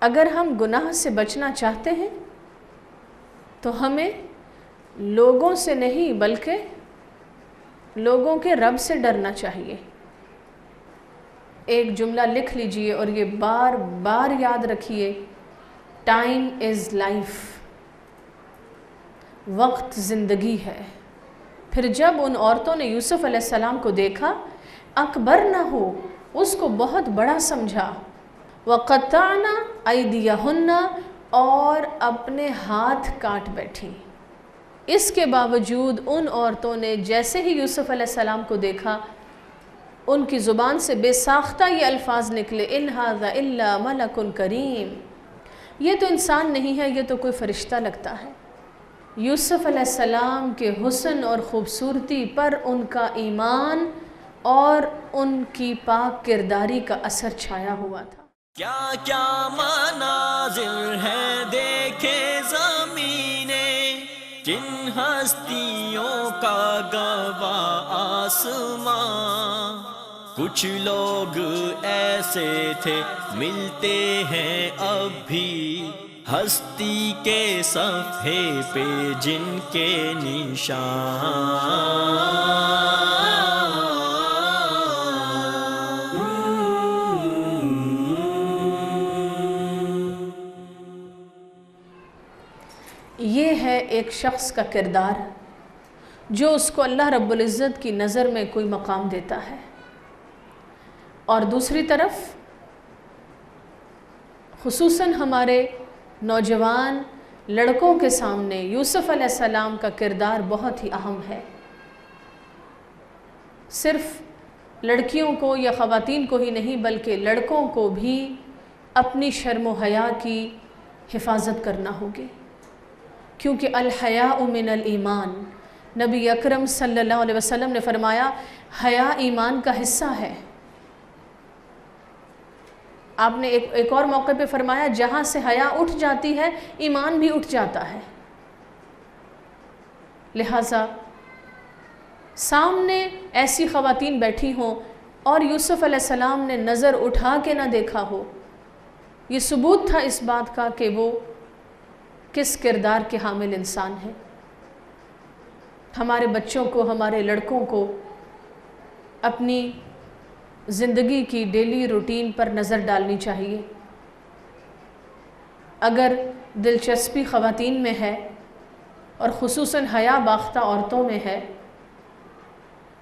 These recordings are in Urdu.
اگر ہم گناہ سے بچنا چاہتے ہیں تو ہمیں لوگوں سے نہیں بلکہ لوگوں کے رب سے ڈرنا چاہیے۔ ایک جملہ لکھ لیجئے اور یہ بار بار یاد رکھیے، ٹائم از لائف، وقت زندگی ہے۔ پھر جب ان عورتوں نے یوسف علیہ السلام کو دیکھا، اکبر نہ ہو، اس کو بہت بڑا سمجھا، وَقَطَعْنَا أَيْدِيَهُنَّ، اور اپنے ہاتھ کاٹ بیٹھی۔ اس کے باوجود ان عورتوں نے جیسے ہی یوسف علیہ السلام کو دیکھا، ان کی زبان سے بے ساختہ یہ الفاظ نکلے، إِنْ هَذَا إِلَّا مَلَكٌ كَرِيمٌ، یہ تو انسان نہیں ہے، یہ تو کوئی فرشتہ لگتا ہے۔ یوسف علیہ السلام کے حسن اور خوبصورتی پر ان کا ایمان اور ان کی پاک کرداری کا اثر چھایا ہوا تھا۔ کیا کیا مناظر ہیں دیکھے زمینیں، جن ہستیوں کا گواہ آسمان، کچھ لوگ ایسے تھے ملتے ہیں اب بھی ہستی کے صفحے پہ جن کے نشان۔ یہ ہے ایک شخص کا کردار جو اس کو اللہ رب العزت کی نظر میں کوئی مقام دیتا ہے، اور دوسری طرف خصوصاً ہمارے نوجوان لڑکوں کے سامنے یوسف علیہ السلام کا کردار بہت ہی اہم ہے۔ صرف لڑکیوں کو یا خواتین کو ہی نہیں بلکہ لڑکوں کو بھی اپنی شرم و حیا کی حفاظت کرنا ہوگی، کیونکہ الحیاء من الایمان، نبی اکرم صلی اللہ علیہ وسلم نے فرمایا حیا ایمان کا حصہ ہے۔ آپ نے ایک اور موقع پہ فرمایا جہاں سے حیا اٹھ جاتی ہے ایمان بھی اٹھ جاتا ہے۔ لہٰذا سامنے ایسی خواتین بیٹھی ہوں اور یوسف علیہ السلام نے نظر اٹھا کے نہ دیکھا ہو، یہ ثبوت تھا اس بات کا کہ وہ کس کردار کے حامل انسان ہیں۔ ہمارے بچوں کو، ہمارے لڑکوں کو اپنی زندگی کی ڈیلی روٹین پر نظر ڈالنی چاہیے۔ اگر دلچسپی خواتین میں ہے اور خصوصاً حیا باختہ عورتوں میں ہے،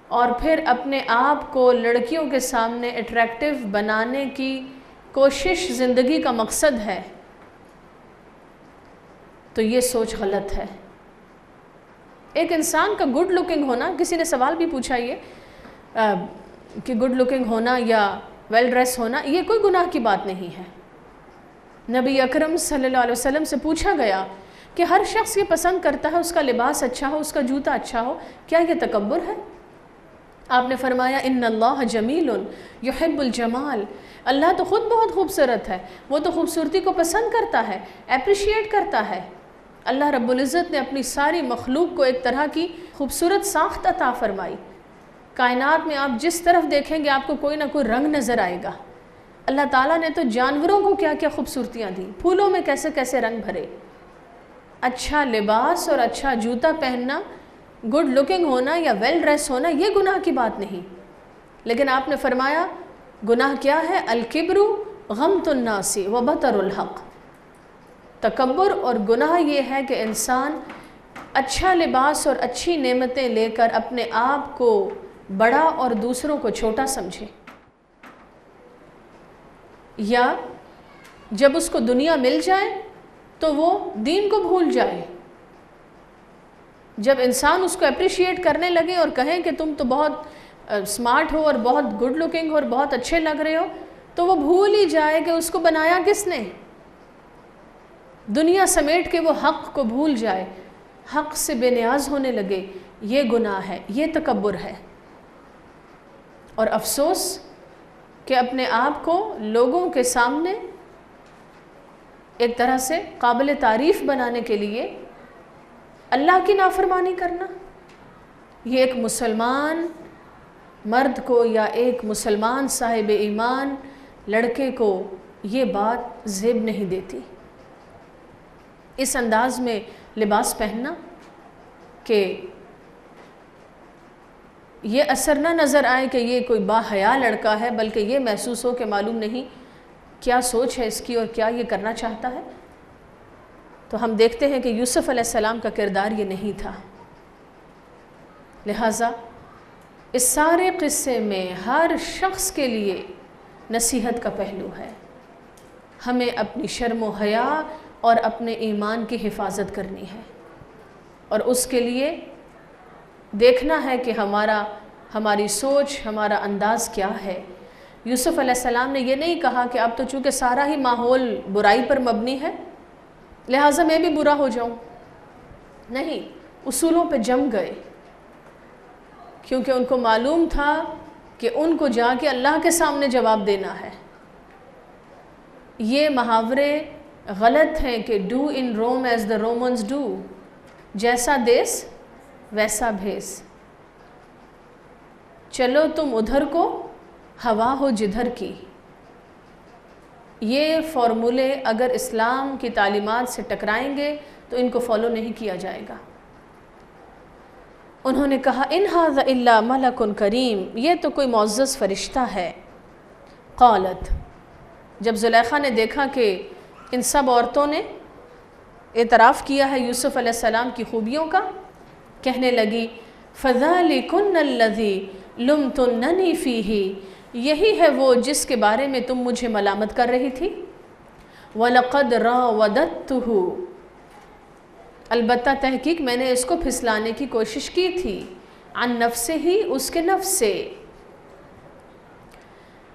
اور پھر اپنے آپ کو لڑکیوں کے سامنے اٹریکٹیو بنانے کی کوشش زندگی کا مقصد ہے، تو یہ سوچ غلط ہے۔ ایک انسان کا گڈ لکنگ ہونا، کسی نے سوال بھی پوچھا یہ کہ گڈ لکنگ ہونا یا ویل ڈریس ہونا یہ کوئی گناہ کی بات نہیں ہے۔ نبی اکرم صلی اللہ علیہ وسلم سے پوچھا گیا کہ ہر شخص یہ پسند کرتا ہے اس کا لباس اچھا ہو، اس کا جوتا اچھا ہو، کیا یہ تکبر ہے؟ آپ نے فرمایا ان اللہ جمیل یحب الجمال، اللہ تو خود بہت خوبصورت ہے، وہ تو خوبصورتی کو پسند کرتا ہے، اپریشیٹ کرتا ہے۔ اللہ رب العزت نے اپنی ساری مخلوق کو ایک طرح کی خوبصورت ساخت عطا فرمائی۔ کائنات میں آپ جس طرف دیکھیں گے آپ کو کوئی نہ کوئی رنگ نظر آئے گا۔ اللہ تعالیٰ نے تو جانوروں کو کیا کیا خوبصورتیاں دیں، پھولوں میں کیسے کیسے رنگ بھرے۔ اچھا لباس اور اچھا جوتا پہننا، گڈ لکنگ ہونا یا ویل ڈریس ہونا یہ گناہ کی بات نہیں، لیکن آپ نے فرمایا گناہ کیا ہے؟ الکبر غمط الناس وبطر الحق، تکبر اور گناہ یہ ہے کہ انسان اچھا لباس اور اچھی نعمتیں لے کر اپنے آپ کو بڑا اور دوسروں کو چھوٹا سمجھے، یا جب اس کو دنیا مل جائے تو وہ دین کو بھول جائے۔ جب انسان اس کو اپریشیٹ کرنے لگے اور کہیں کہ تم تو بہت سمارٹ ہو اور بہت گڈ لکنگ ہو اور بہت اچھے لگ رہے ہو، تو وہ بھول ہی جائے کہ اس کو بنایا کس نے۔ دنیا سمیٹ کے وہ حق کو بھول جائے، حق سے بے نیاز ہونے لگے، یہ گناہ ہے، یہ تکبر ہے۔ اور افسوس کہ اپنے آپ کو لوگوں کے سامنے ایک طرح سے قابل تعریف بنانے کے لیے اللہ کی نافرمانی کرنا، یہ ایک مسلمان مرد کو یا ایک مسلمان صاحب ایمان لڑکے کو یہ بات زیب نہیں دیتی۔ اس انداز میں لباس پہننا کہ یہ اثر نہ نظر آئے کہ یہ کوئی باحیا لڑکا ہے، بلکہ یہ محسوس ہو کہ معلوم نہیں کیا سوچ ہے اس کی اور کیا یہ کرنا چاہتا ہے۔ تو ہم دیکھتے ہیں کہ یوسف علیہ السلام کا کردار یہ نہیں تھا۔ لہٰذا اس سارے قصے میں ہر شخص کے لیے نصیحت کا پہلو ہے۔ ہمیں اپنی شرم و حیا اور اپنے ایمان کی حفاظت کرنی ہے، اور اس کے لیے دیکھنا ہے کہ ہماری سوچ، ہمارا انداز کیا ہے۔ یوسف علیہ السلام نے یہ نہیں کہا کہ اب تو چونکہ سارا ہی ماحول برائی پر مبنی ہے لہٰذا میں بھی برا ہو جاؤں۔ نہیں، اصولوں پہ جم گئے، کیونکہ ان کو معلوم تھا کہ ان کو جا کے اللہ کے سامنے جواب دینا ہے۔ یہ محاورے غلط ہیں کہ do in room as the Romans do, جیسا دیس ویسا بھیس، چلو تم ادھر کو ہوا ہو جدھر کی۔ یہ فارمولے اگر اسلام کی تعلیمات سے ٹکرائیں گے تو ان کو فالو نہیں کیا جائے گا۔ انہوں نے کہا ان ھذا الا ملک کریم، یہ تو کوئی معزز فرشتہ ہے۔ قالت، جب زلیخا نے دیکھا کہ ان سب عورتوں نے اعتراف کیا ہے یوسف علیہ السلام کی خوبیوں کا، کہنے لگی فذالکن الذی لمتننی فیہ، یہی ہے وہ جس کے بارے میں تم مجھے ملامت کر رہی تھی۔ وَلَقَدْ رَاوَدَتْتُهُ، البتہ تحقیق میں نے اس کو پھسلانے کی کوشش کی تھی، عن نفسہ، اس کے نفس سے۔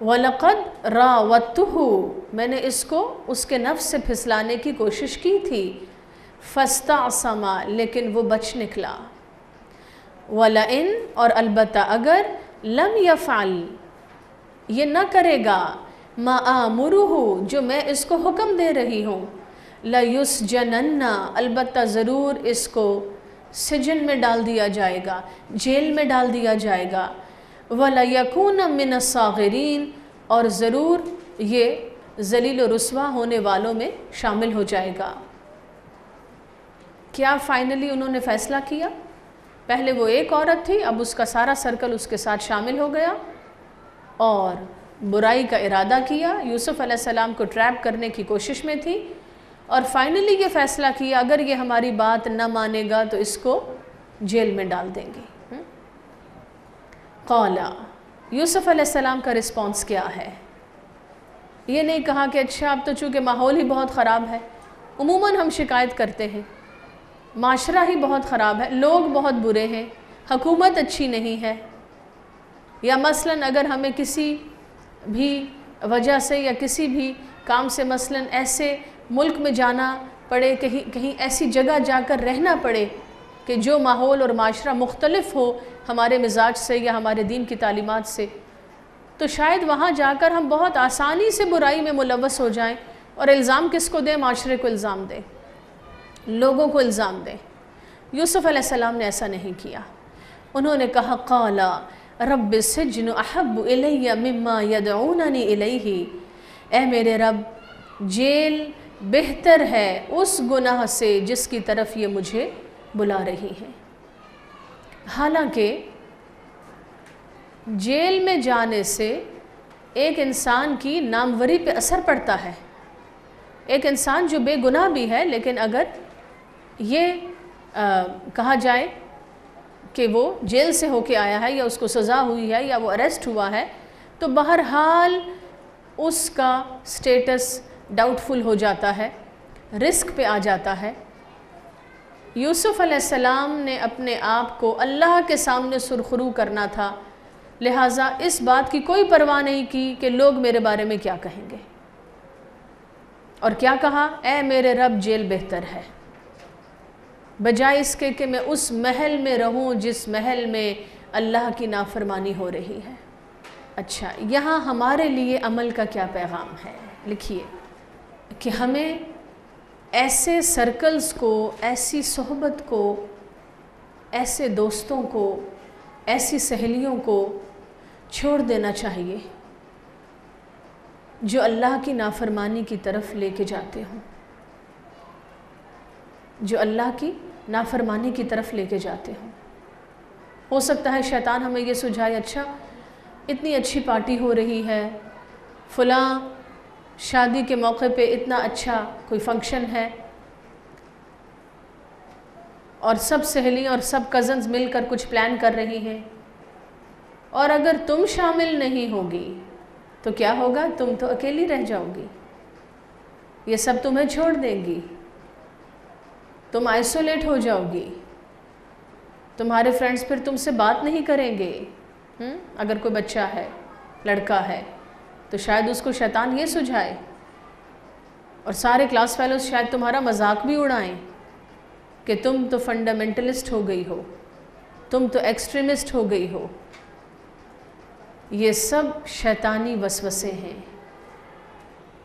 وَلَقَدْ رَاوَدْتُهُ، میں نے اس کو اس کے نفس سے پھسلانے کی کوشش کی تھی۔ فَاسْتَعْصَمَ، لیکن وہ بچ نکلا۔ وَلَئِن، اور البتہ اگر، لم يفعل، یہ نہ کرے گا، ما آمرہ، جو میں اس کو حکم دے رہی ہوں، لَيُسْجَنَنَّ، البتہ ضرور اس کو سجن میں ڈال دیا جائے گا، جیل میں ڈال دیا جائے گا۔ وَلَيَكُونَ مِنَ الصَّاغِرِينَ، اور ضرور یہ ذلیل و رسوا ہونے والوں میں شامل ہو جائے گا۔ کیا فائنلی انہوں نے فیصلہ کیا؟ پہلے وہ ایک عورت تھی، اب اس کا سارا سرکل اس کے ساتھ شامل ہو گیا اور برائی کا ارادہ کیا، یوسف علیہ السلام کو ٹریپ کرنے کی کوشش میں تھی، اور فائنلی یہ فیصلہ کیا اگر یہ ہماری بات نہ مانے گا تو اس کو جیل میں ڈال دیں گے۔ قالا، یوسف علیہ السلام کا رسپانس کیا ہے؟ یہ نہیں کہا کہ اچھا اب تو چونکہ ماحول ہی بہت خراب ہے، عموماً ہم شکایت کرتے ہیں معاشرہ ہی بہت خراب ہے، لوگ بہت برے ہیں، حکومت اچھی نہیں ہے، یا مثلاً اگر ہمیں کسی بھی وجہ سے یا کسی بھی کام سے مثلاً ایسے ملک میں جانا پڑے، کہیں ایسی جگہ جا کر رہنا پڑے کہ جو ماحول اور معاشرہ مختلف ہو ہمارے مزاج سے یا ہمارے دین کی تعلیمات سے، تو شاید وہاں جا کر ہم بہت آسانی سے برائی میں ملوث ہو جائیں، اور الزام کس کو دیں؟ معاشرے کو الزام دیں، لوگوں کو الزام دیں۔ یوسف علیہ السلام نے ایسا نہیں کیا، انہوں نے کہا قالا رب السجن احب الی مما یدعوننی الیہ، اے میرے رب جیل بہتر ہے اس گناہ سے جس کی طرف یہ مجھے بلا رہی ہیں۔ حالانکہ جیل میں جانے سے ایک انسان کی ناموری پہ اثر پڑتا ہے، ایک انسان جو بے گناہ بھی ہے لیکن اگر یہ کہا جائے کہ وہ جیل سے ہو کے آیا ہے یا اس کو سزا ہوئی ہے یا وہ اریسٹ ہوا ہے تو بہرحال اس کا سٹیٹس ڈاؤٹ فل ہو جاتا ہے، رسک پہ آ جاتا ہے۔ یوسف علیہ السلام نے اپنے آپ کو اللہ کے سامنے سرخرو کرنا تھا، لہٰذا اس بات کی کوئی پرواہ نہیں کی کہ لوگ میرے بارے میں کیا کہیں گے، اور کیا کہا؟ اے میرے رب جیل بہتر ہے، بجائے اس کے کہ میں اس محل میں رہوں جس محل میں اللہ کی نافرمانی ہو رہی ہے۔ اچھا، یہاں ہمارے لیے عمل کا کیا پیغام ہے؟ لکھیے کہ ہمیں ایسے سرکلز کو، ایسی صحبت کو، ایسے دوستوں کو، ایسی سہیلیوں کو چھوڑ دینا چاہیے جو اللہ کی نافرمانی کی طرف لے کے جاتے ہوں، جو اللہ کی نافرمانی کی طرف لے کے جاتے ہوں۔ ہو سکتا ہے شیطان ہمیں یہ سجھائے، اچھا اتنی اچھی پارٹی ہو رہی ہے، فلاں شادی کے موقع پہ اتنا اچھا کوئی فنکشن ہے، اور سب سہیلیاں اور سب کزنز مل کر کچھ پلان کر رہی ہیں، اور اگر تم شامل نہیں ہوگی تو کیا ہوگا؟ تم تو اکیلی رہ جاؤ گی، یہ سب تمہیں چھوڑ دیں گی، تم آئسولیٹ ہو جاؤ گی، تمہارے فرینڈز پھر تم سے بات نہیں کریں گے۔ اگر کوئی بچہ ہے، لڑکا ہے، تو شاید اس کو شیطان یہ سجھائے، اور سارے کلاس فیلوز شاید تمہارا مذاق بھی اڑائیں کہ تم تو فنڈامنٹلسٹ ہو گئی ہو، تم تو ایکسٹریمسٹ ہو گئی ہو۔ یہ سب شیطانی وسوسے ہیں،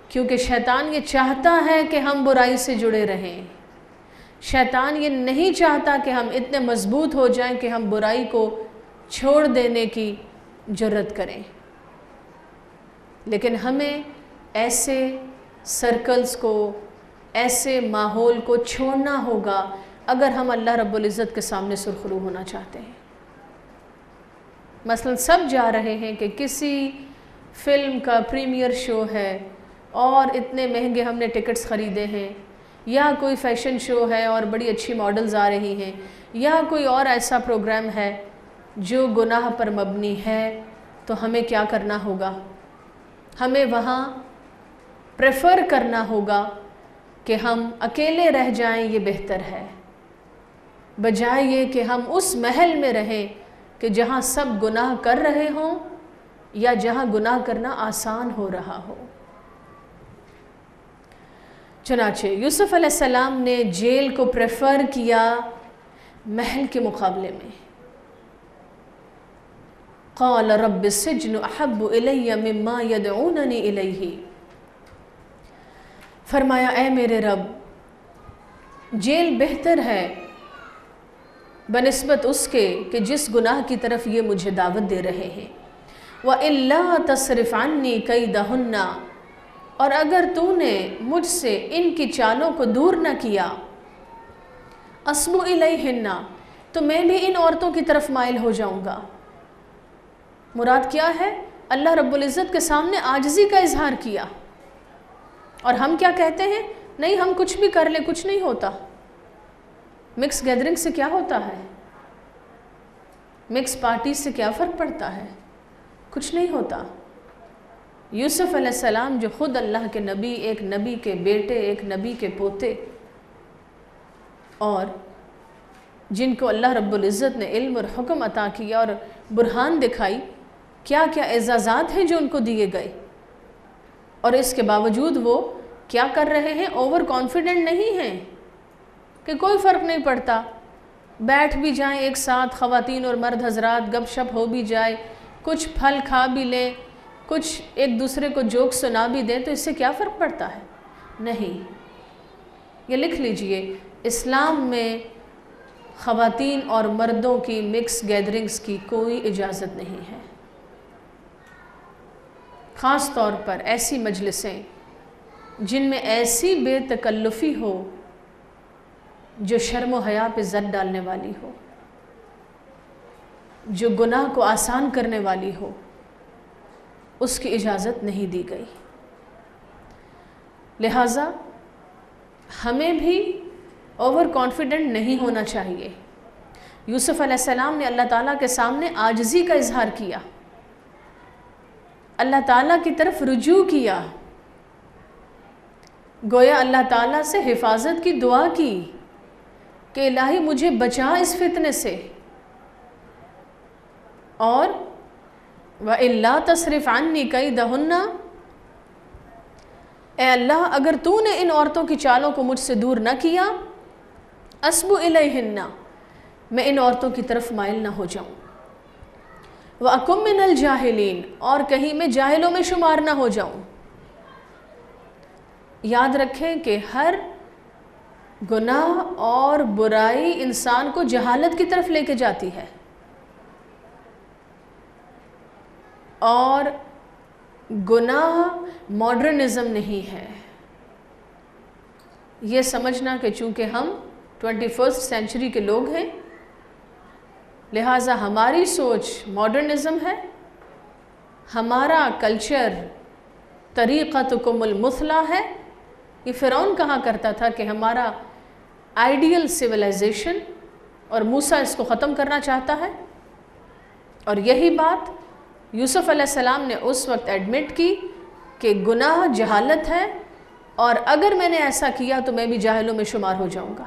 کیونکہ شیطان یہ چاہتا ہے کہ ہم برائی سے جڑے رہیں۔ شیطان یہ نہیں چاہتا کہ ہم اتنے مضبوط ہو جائیں کہ ہم برائی کو چھوڑ دینے کی جرات کریں، لیکن ہمیں ایسے سرکلز کو، ایسے ماحول کو چھوڑنا ہوگا اگر ہم اللہ رب العزت کے سامنے سرخرو ہونا چاہتے ہیں۔ مثلا سب جا رہے ہیں کہ کسی فلم کا پریمیئر شو ہے اور اتنے مہنگے ہم نے ٹکٹس خریدے ہیں، یا کوئی فیشن شو ہے اور بڑی اچھی ماڈلز آ رہی ہیں، یا کوئی اور ایسا پروگرام ہے جو گناہ پر مبنی ہے، تو ہمیں کیا کرنا ہوگا؟ ہمیں وہاں پریفر کرنا ہوگا کہ ہم اکیلے رہ جائیں، یہ بہتر ہے، بجائے یہ کہ ہم اس محل میں رہیں کہ جہاں سب گناہ کر رہے ہوں یا جہاں گناہ کرنا آسان ہو رہا ہو۔ چنانچہ یوسف علیہ السلام نے جیل کو پریفر کیا محل کے مقابلے میں۔ قال رب السجن احب الی مما یدعوننی الیہ، فرمایا اے میرے رب، جیل بہتر ہے بنسبت اس کے کہ جس گناہ کی طرف یہ مجھے دعوت دے رہے ہیں۔ وَإِلَّا تَصْرِفْ عَنِّي كَيْدَهُنَّ، اور اگر تو نے مجھ سے ان کی چالوں کو دور نہ کیا، أَصْبُ إِلَيْهِنَّ، تو میں بھی ان عورتوں کی طرف مائل ہو جاؤں گا۔ مراد کیا ہے؟ اللہ رب العزت کے سامنے عاجزی کا اظہار کیا، اور ہم کیا کہتے ہیں؟ نہیں، ہم کچھ بھی کر لیں کچھ نہیں ہوتا۔ مکس گیدرنگ سے کیا ہوتا ہے؟ مکس پارٹی سے کیا فرق پڑتا ہے؟ کچھ نہیں ہوتا۔ یوسف علیہ السلام جو خود اللہ کے نبی، ایک نبی کے بیٹے، ایک نبی کے پوتے، اور جن کو اللہ رب العزت نے علم اور حکم عطا کیا اور برہان دکھائی، کیا کیا اعزازات ہیں جو ان کو دیے گئے، اور اس کے باوجود وہ کیا کر رہے ہیں؟ اوور کانفیڈنٹ نہیں ہیں کہ کوئی فرق نہیں پڑتا، بیٹھ بھی جائیں ایک ساتھ خواتین اور مرد حضرات، گپ شپ ہو بھی جائے، کچھ پھل کھا بھی لیں، کچھ ایک دوسرے کو جوک سنا بھی دیں، تو اس سے کیا فرق پڑتا ہے؟ نہیں۔ یہ لکھ لیجئے، اسلام میں خواتین اور مردوں کی مکس گیدرنگز کی کوئی اجازت نہیں ہے، خاص طور پر ایسی مجلسیں جن میں ایسی بے تکلفی ہو جو شرم و حیا پہ زد ڈالنے والی ہو، جو گناہ کو آسان کرنے والی ہو، اس کی اجازت نہیں دی گئی۔ لہٰذا ہمیں بھی اوور کانفیڈنٹ نہیں ہونا چاہیے۔ یوسف علیہ السلام نے اللہ تعالیٰ کے سامنے عاجزی کا اظہار کیا، اللہ تعالیٰ کی طرف رجوع کیا، گویا اللہ تعالیٰ سے حفاظت کی دعا کی کہ الہی مجھے بچا اس فتنے سے، اور وَإِلَّا تَصْرِفْ عَنِّي كَيْدَهُنَّ، اے اللہ اگر تو نے ان عورتوں کی چالوں کو مجھ سے دور نہ کیا، أَصْبُ إِلَيْهِنَّ، میں ان عورتوں کی طرف مائل نہ ہو جاؤں، وَأَكُن مِّنَ الْجَاهِلِينَ، اور کہیں میں جاہلوں میں شمار نہ ہو جاؤں۔ یاد رکھیں کہ ہر گناہ اور برائی انسان کو جہالت کی طرف لے کے جاتی ہے، اور گناہ ماڈرنزم نہیں ہے، یہ سمجھنا کہ چونکہ ہم 21st سینچری کے لوگ ہیں لہٰذا ہماری سوچ ماڈرنزم ہے، ہمارا کلچر طریقتکم المثلی ہے۔ یہ فرعون کہا کرتا تھا کہ ہمارا آئیڈیل سویلائزیشن، اور موسیٰ اس کو ختم کرنا چاہتا ہے، اور یہی بات یوسف علیہ السلام نے اس وقت ایڈمٹ کی کہ گناہ جہالت ہے، اور اگر میں نے ایسا کیا تو میں بھی جاہلوں میں شمار ہو جاؤں گا۔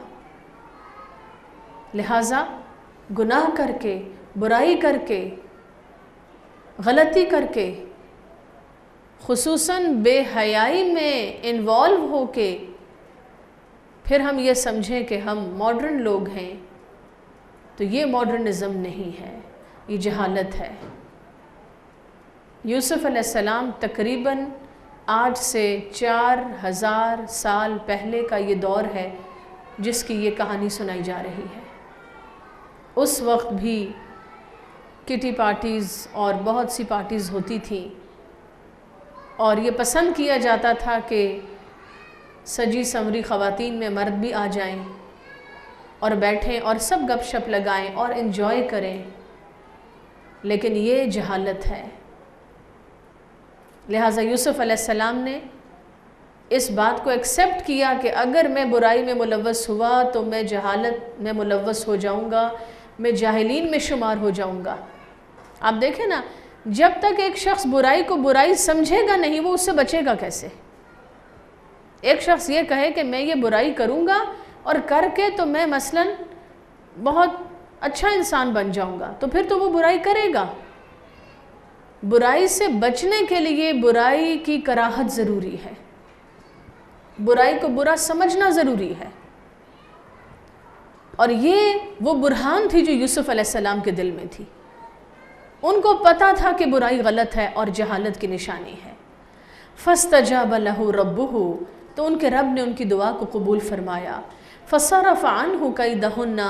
لہٰذا گناہ کر کے، برائی کر کے، غلطی کر کے، خصوصاً بے حیائی میں انوالو ہو کے پھر ہم یہ سمجھیں کہ ہم ماڈرن لوگ ہیں، تو یہ ماڈرنزم نہیں ہے، یہ جہالت ہے۔ یوسف علیہ السلام تقریباً آج سے 4000 سال پہلے کا یہ دور ہے جس کی یہ کہانی سنائی جا رہی ہے۔ اس وقت بھی کٹی پارٹیز اور بہت سی پارٹیز ہوتی تھیں، اور یہ پسند کیا جاتا تھا کہ سجی سنوری خواتین میں مرد بھی آ جائیں اور بیٹھیں اور سب گپ شپ لگائیں اور انجوائے کریں، لیکن یہ جہالت ہے۔ لہٰذا یوسف علیہ السلام نے اس بات کو ایکسیپٹ کیا کہ اگر میں برائی میں ملوث ہوا تو میں جہالت میں ملوث ہو جاؤں گا، میں جاہلین میں شمار ہو جاؤں گا۔ آپ دیکھیں نا، جب تک ایک شخص برائی کو برائی سمجھے گا نہیں، وہ اس سے بچے گا کیسے؟ ایک شخص یہ کہے کہ میں یہ برائی کروں گا اور کر کے تو میں مثلاً بہت اچھا انسان بن جاؤں گا، تو پھر تو وہ برائی کرے گا۔ برائی سے بچنے کے لیے برائی کی کراہت ضروری ہے، برائی کو برا سمجھنا ضروری ہے، اور یہ وہ برہان تھی جو یوسف علیہ السلام کے دل میں تھی۔ ان کو پتا تھا کہ برائی غلط ہے اور جہالت کی نشانی ہے۔ فاستجاب له ربه، تو ان کے رب نے ان کی دعا کو قبول فرمایا۔ فصرف عنه کیدہن،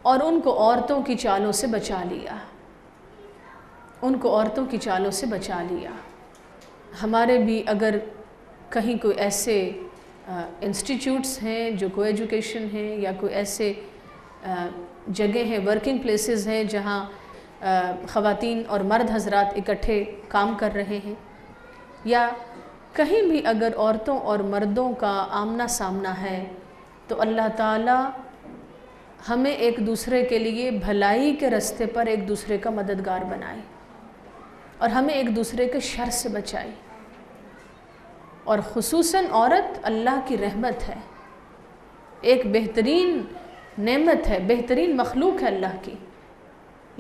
اور ان کو عورتوں کی چالوں سے بچا لیا، ان کو عورتوں کی چالوں سے بچا لیا۔ ہمارے بھی اگر کہیں کوئی ایسے انسٹیٹیوٹس ہیں جو کو ایجوکیشن ہیں، یا کوئی ایسے جگہ ہیں، ورکنگ پلیسز ہیں جہاں خواتین اور مرد حضرات اکٹھے کام کر رہے ہیں، یا کہیں بھی اگر عورتوں اور مردوں کا آمنا سامنا ہے، تو اللہ تعالیٰ ہمیں ایک دوسرے کے لیے بھلائی کے راستے پر ایک دوسرے کا مددگار بنائے، اور ہمیں ایک دوسرے کے شر سے بچائے۔ اور خصوصاً عورت اللہ کی رحمت ہے، ایک بہترین نعمت ہے، بہترین مخلوق ہے اللہ کی،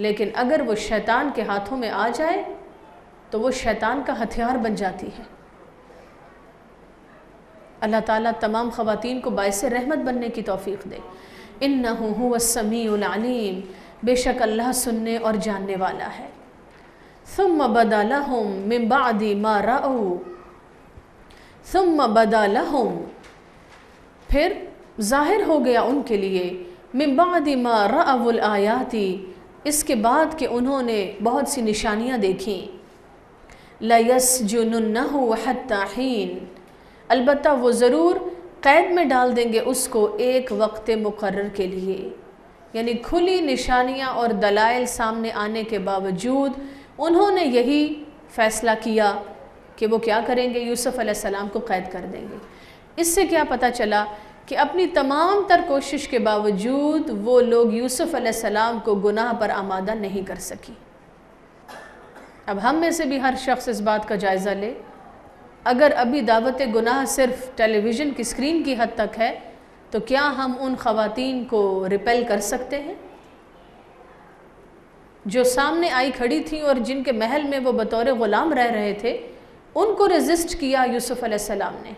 لیکن اگر وہ شیطان کے ہاتھوں میں آ جائے تو وہ شیطان کا ہتھیار بن جاتی ہے۔ اللہ تعالیٰ تمام خواتین کو باعث رحمت بننے کی توفیق دے۔ انہ هو السمیع العلیم، بے شک اللہ سننے اور جاننے والا ہے۔ ثم بدا لهم من بعد ما رأوا، ثم بدا لهم، پھر ظاہر ہو گیا ان کے لیے، من بعد ما رأوا الآیات، اس کے بعد کہ انہوں نے بہت سی نشانیاں دیکھیں، لَيَسْجُنُنَّهُ حَتَّى حِينٍ، البتہ وہ ضرور قید میں ڈال دیں گے اس کو ایک وقت مقرر کے لیے۔ یعنی کھلی نشانیاں اور دلائل سامنے آنے کے باوجود انہوں نے یہی فیصلہ کیا کہ وہ کیا کریں گے، یوسف علیہ السلام کو قید کر دیں گے۔ اس سے کیا پتہ چلا کہ اپنی تمام تر کوشش کے باوجود وہ لوگ یوسف علیہ السلام کو گناہ پر آمادہ نہیں کر سکی۔ اب ہم میں سے بھی ہر شخص اس بات کا جائزہ لے، اگر ابھی دعوت گناہ صرف ٹیلی ویژن کی اسکرین کی حد تک ہے تو کیا ہم ان خواتین کو ریپیل کر سکتے ہیں جو سامنے آئی کھڑی تھیں اور جن کے محل میں وہ بطور غلام رہ رہے تھے؟ ان کو ریزسٹ کیا یوسف علیہ السلام نے۔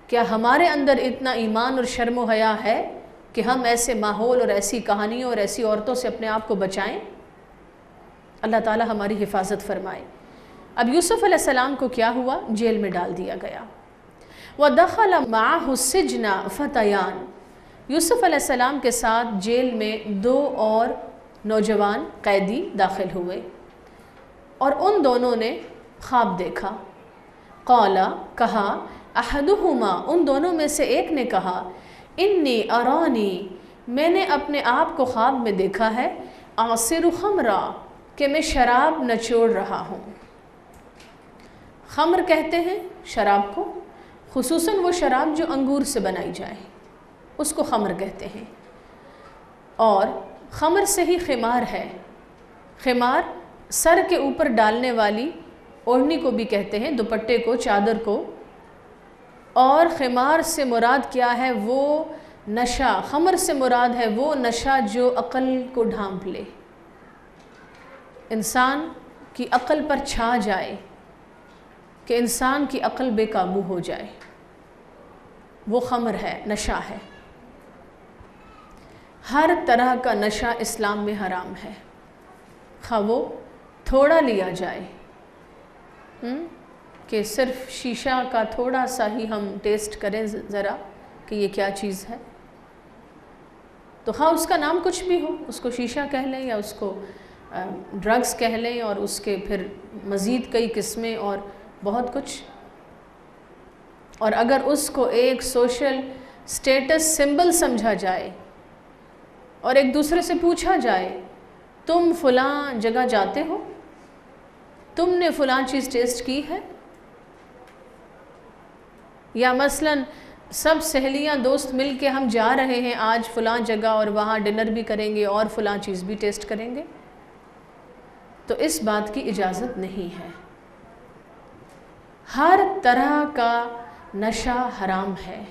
کیا ہمارے اندر اتنا ایمان اور شرم و حیا ہے کہ ہم ایسے ماحول اور ایسی کہانیوں اور ایسی عورتوں سے اپنے آپ کو بچائیں؟ اللہ تعالی ہماری حفاظت فرمائے۔ اب یوسف علیہ السلام کو کیا ہوا؟ جیل میں ڈال دیا گیا۔ وَدَخَلَ مَعَهُ السِّجْنَ فَتَيَانِ، یوسف علیہ السلام کے ساتھ جیل میں 2 اور نوجوان قیدی داخل ہوئے، اور ان دونوں نے خواب دیکھا. قالا کہا احدہما ان دونوں میں سے ایک نے کہا انی ارانی میں نے اپنے آپ کو خواب میں دیکھا ہے اعصر خمرا کہ میں شراب نچوڑ رہا ہوں. خمر کہتے ہیں شراب کو، خصوصاً وہ شراب جو انگور سے بنائی جائے اس کو خمر کہتے ہیں. اور خمر سے ہی خمار ہے. خمار سر کے اوپر ڈالنے والی اوڑھنی کو بھی کہتے ہیں، دوپٹے کو، چادر کو. اور خمار سے مراد کیا ہے؟ وہ نشہ. خمر سے مراد ہے وہ نشہ جو عقل کو ڈھانپ لے، انسان کی عقل پر چھا جائے، کہ انسان کی عقل بے قابو ہو جائے. وہ خمر ہے، نشہ ہے. ہر طرح کا نشہ اسلام میں حرام ہے، خواہ وہ تھوڑا لیا جائے، کہ صرف شیشہ کا تھوڑا سا ہی ہم ٹیسٹ کریں ذرا کہ یہ کیا چیز ہے، تو خواہ اس کا نام کچھ بھی ہو، اس کو شیشہ کہہ لیں یا اس کو ڈرگز کہہ لیں، اور اس کے پھر مزید کئی قسمیں اور بہت کچھ. اور اگر اس کو ایک سوشل سٹیٹس سمبل سمجھا جائے اور ایک دوسرے سے پوچھا جائے تم فلاں جگہ جاتے ہو، تم نے فلاں چیز ٹیسٹ کی ہے، یا مثلاً سب سہیلیاں دوست مل کے ہم جا رہے ہیں آج فلاں جگہ اور وہاں ڈنر بھی کریں گے اور فلاں چیز بھی ٹیسٹ کریں گے، تو اس بات کی اجازت نہیں ہے. ہر طرح کا نشہ حرام ہے.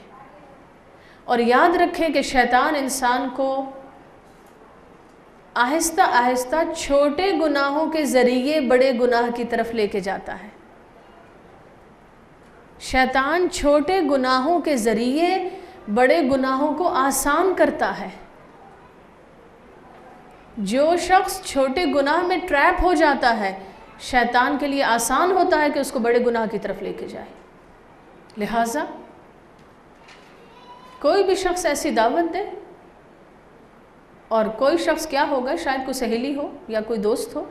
اور یاد رکھیں کہ شیطان انسان کو آہستہ آہستہ چھوٹے گناہوں کے ذریعے بڑے گناہ کی طرف لے کے جاتا ہے. شیطان چھوٹے گناہوں کے ذریعے بڑے گناہوں کو آسان کرتا ہے. جو شخص چھوٹے گناہ میں ٹریپ ہو جاتا ہے، شیطان کے لیے آسان ہوتا ہے کہ اس کو بڑے گناہ کی طرف لے کے جائے. لہٰذا کوئی بھی شخص ایسی دعوت دے، اور کوئی شخص کیا ہوگا، شاید کوئی سہیلی ہو یا کوئی دوست ہو،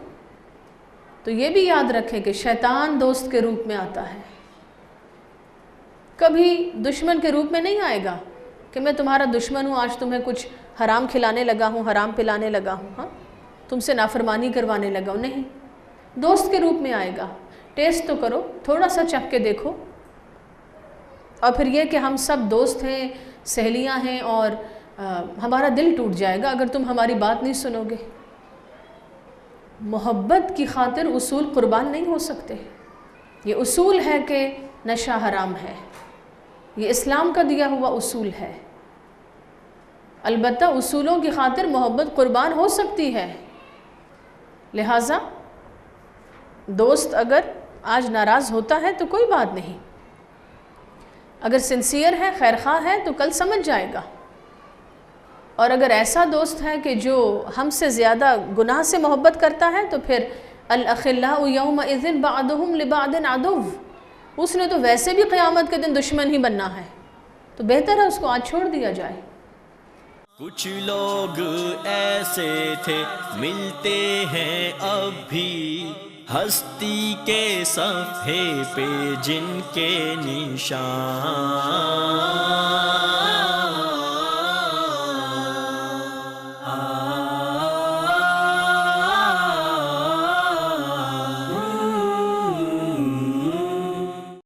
تو یہ بھی یاد رکھیں کہ شیطان دوست کے روپ میں آتا ہے. کبھی دشمن کے روپ میں نہیں آئے گا کہ میں تمہارا دشمن ہوں، آج تمہیں کچھ حرام کھلانے لگا ہوں، حرام پلانے لگا ہوں، ہاں تم سے نافرمانی کروانے لگا ہوں. نہیں، دوست کے روپ میں آئے گا. ٹیسٹ تو کرو، تھوڑا سا چکھ کے دیکھو. اور پھر یہ کہ ہم سب دوست ہیں، سہیلیاں ہیں، اور ہمارا دل ٹوٹ جائے گا اگر تم ہماری بات نہیں سنو گے. محبت کی خاطر اصول قربان نہیں ہو سکتے. یہ اصول ہے کہ نشہ حرام ہے، یہ اسلام کا دیا ہوا اصول ہے. البتہ اصولوں کی خاطر محبت قربان ہو سکتی ہے. لہٰذا دوست اگر آج ناراض ہوتا ہے تو کوئی بات نہیں، اگر سنسیئر ہے، خیرخواہ ہے، تو کل سمجھ جائے گا. اور اگر ایسا دوست ہے کہ جو ہم سے زیادہ گناہ سے محبت کرتا ہے تو پھر الاخلاء یومئذ بعضهم لبعض عدو، اس نے تو ویسے بھی قیامت کے دن دشمن ہی بننا ہے، تو بہتر ہے اس کو آج چھوڑ دیا جائے. کچھ لوگ ایسے تھے ملتے ہیں اب بھی، ہستی کے صفحے پہ جن کے نشان